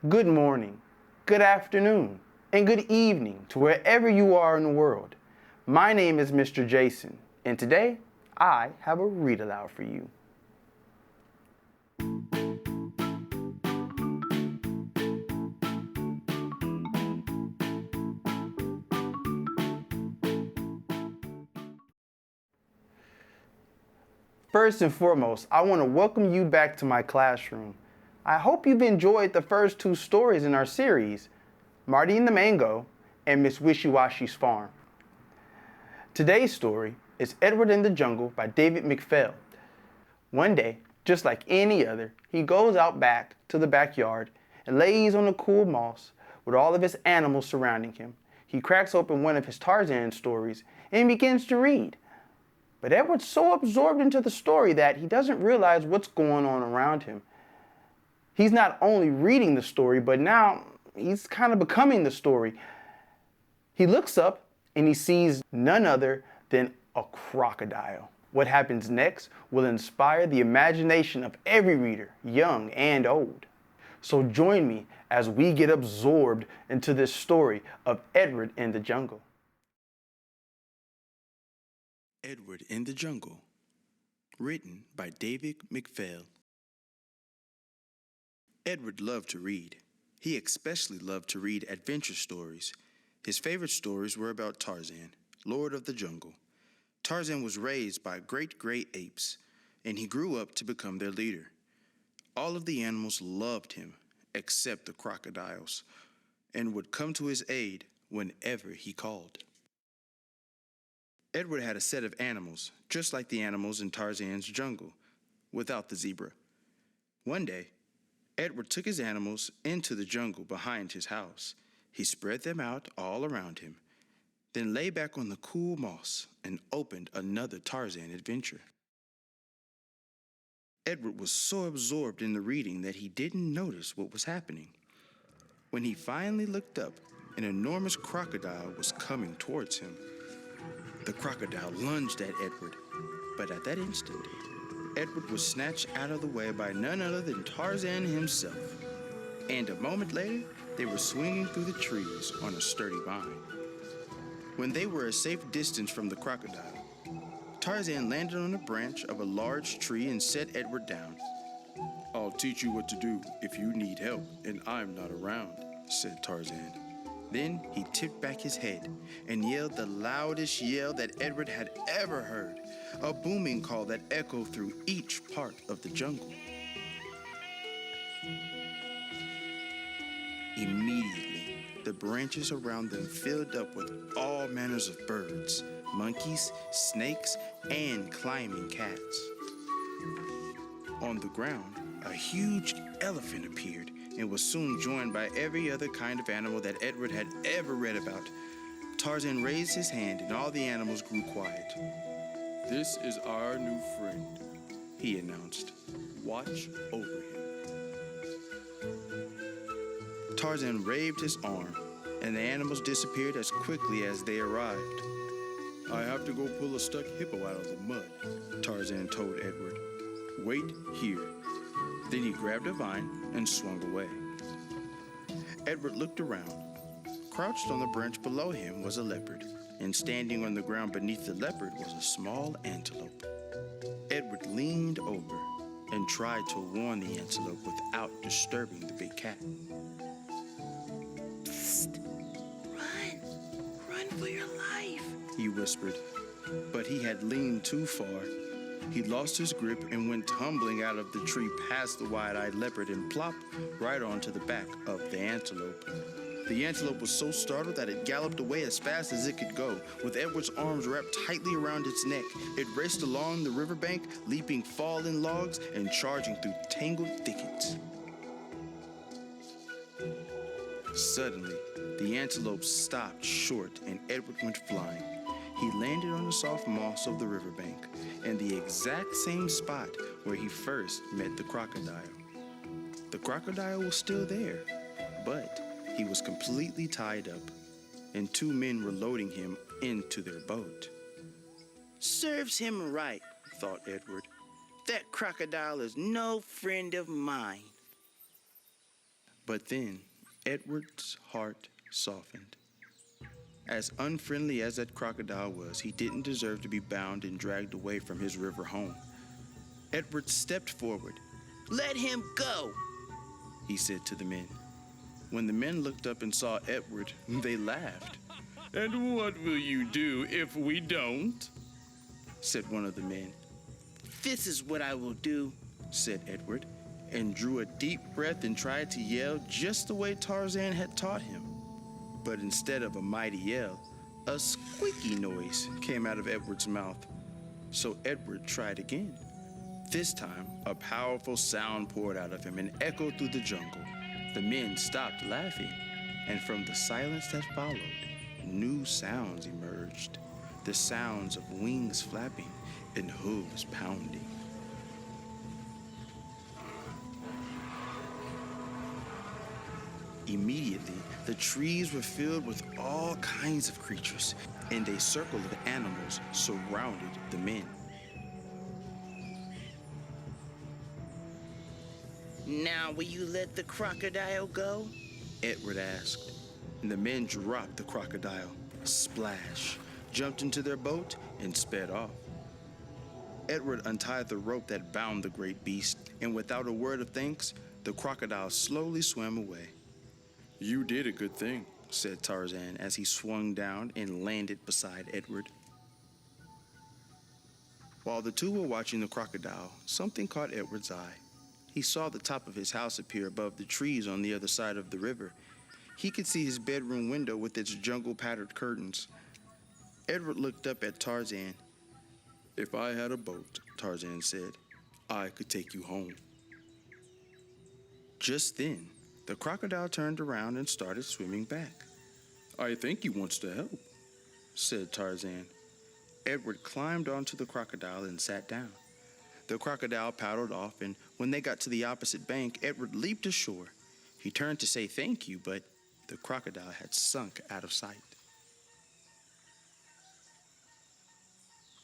Good morning, good afternoon, and good evening to wherever you are in the world. My name is Mr. Jason, and today I have a read aloud for you. First and foremost, I want to welcome you back to my classroom. I hope you've enjoyed the first two stories in our series, Marty and the Mango and Miss Wishy-Washy's Farm. Today's story is Edward in the Jungle by David McPhail. One day, just like any other, he goes out back to the backyard and lays on the cool moss with all of his animals surrounding him. He cracks open one of his Tarzan stories and begins to read. But Edward's so absorbed into the story that he doesn't realize what's going on around him. He's not only reading the story, but now he's kind of becoming the story. He looks up and he sees none other than a crocodile. What happens next will inspire the imagination of every reader, young and old. So join me as we get absorbed into this story of Edward in the Jungle. Edward in the Jungle, written by David McPhail. Edward loved to read. He especially loved to read adventure stories. His favorite stories were about Tarzan, Lord of the Jungle. Tarzan was raised by great apes, and he grew up to become their leader. All of the animals loved him, except the crocodiles, and would come to his aid whenever he called. Edward had a set of animals, just like the animals in Tarzan's jungle, without the zebra. One day, Edward took his animals into the jungle behind his house. He spread them out all around him, then lay back on the cool moss and opened another Tarzan adventure. Edward was so absorbed in the reading that he didn't notice what was happening. When he finally looked up, an enormous crocodile was coming towards him. The crocodile lunged at Edward, but at that instant, Edward was snatched out of the way by none other than Tarzan himself. And a moment later, they were swinging through the trees on a sturdy vine. When they were a safe distance from the crocodile, Tarzan landed on a branch of a large tree and set Edward down. "I'll teach you what to do if you need help and I'm not around," said Tarzan. Then he tipped back his head and yelled the loudest yell that Edward had ever heard, a booming call that echoed through each part of the jungle. Immediately, the branches around them filled up with all manners of birds, monkeys, snakes, and climbing cats. On the ground, a huge elephant appeared and was soon joined by every other kind of animal that Edward had ever read about. Tarzan raised his hand and all the animals grew quiet. "This is our new friend," he announced. "Watch over him." Tarzan waved his arm, and the animals disappeared as quickly as they arrived. "I have to go pull a stuck hippo out of the mud," Tarzan told Edward. "Wait here." Then he grabbed a vine and swung away. Edward looked around. Crouched on the branch below him was a leopard, and standing on the ground beneath the leopard was a small antelope. Edward leaned over and tried to warn the antelope without disturbing the big cat. "Psst! Run for your life," he whispered, but he had leaned too far. He lost his grip and went tumbling out of the tree past the wide-eyed leopard and plopped right onto the back of the antelope. The antelope was so startled that it galloped away as fast as it could go. With Edward's arms wrapped tightly around its neck, it raced along the riverbank, leaping fallen logs and charging through tangled thickets. Suddenly, the antelope stopped short and Edward went flying. He landed on the soft moss of the riverbank, in the exact same spot where he first met the crocodile. The crocodile was still there, but he was completely tied up, and two men were loading him into their boat. "Serves him right," thought Edward. "That crocodile is no friend of mine." But then Edward's heart softened. As unfriendly as that crocodile was, he didn't deserve to be bound and dragged away from his river home. Edward stepped forward. "Let him go," he said to the men. When the men looked up and saw Edward, they laughed. "And what will you do if we don't?" said one of the men. "This is what I will do," said Edward, and drew a deep breath and tried to yell just the way Tarzan had taught him. But instead of a mighty yell, a squeaky noise came out of Edward's mouth. So Edward tried again. This time, a powerful sound poured out of him and echoed through the jungle. The men stopped laughing, and from the silence that followed, new sounds emerged. The sounds of wings flapping and hooves pounding. Immediately, the trees were filled with all kinds of creatures, and a circle of animals surrounded the men. "Now will you let the crocodile go?" Edward asked. And the men dropped the crocodile, splash, jumped into their boat, and sped off. Edward untied the rope that bound the great beast, and without a word of thanks, the crocodile slowly swam away. "You did a good thing," said Tarzan as he swung down and landed beside Edward. While the two were watching the crocodile, something caught Edward's eye. He saw the top of his house appear above the trees on the other side of the river. He could see his bedroom window with its jungle-patterned curtains. Edward looked up at Tarzan. "If I had a boat," Tarzan said, "I could take you home." Just then, the crocodile turned around and started swimming back. "I think he wants to help," said Tarzan. Edward climbed onto the crocodile and sat down. The crocodile paddled off, and when they got to the opposite bank, Edward leaped ashore. He turned to say thank you, but the crocodile had sunk out of sight.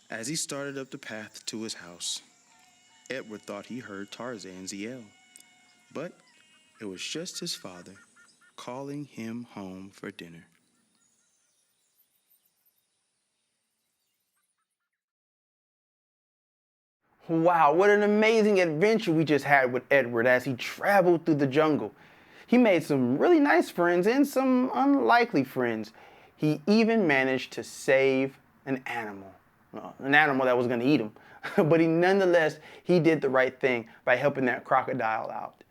As he started up the path to his house, Edward thought he heard Tarzan's yell, but it was just his father calling him home for dinner. Wow, what an amazing adventure we just had with Edward as he traveled through the jungle. He made some really nice friends and some unlikely friends. He even managed to save an animal that was going to eat him. But nonetheless, he did the right thing by helping that crocodile out.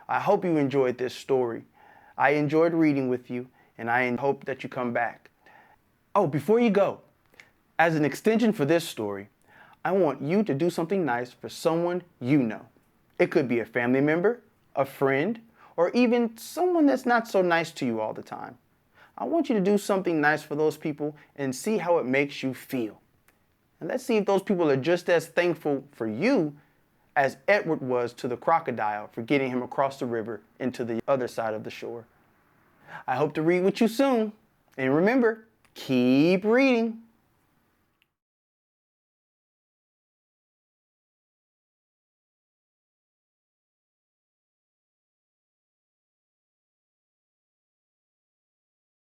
I hope you enjoyed this story. I enjoyed reading with you, and I hope that you come back. Oh, before you go, as an extension for this story, I want you to do something nice for someone you know. It could be a family member, a friend, or even someone that's not so nice to you all the time. I want you to do something nice for those people and see how it makes you feel. And let's see if those people are just as thankful for you as Edward was to the crocodile for getting him across the river into the other side of the shore. I hope to read with you soon. And remember, keep reading.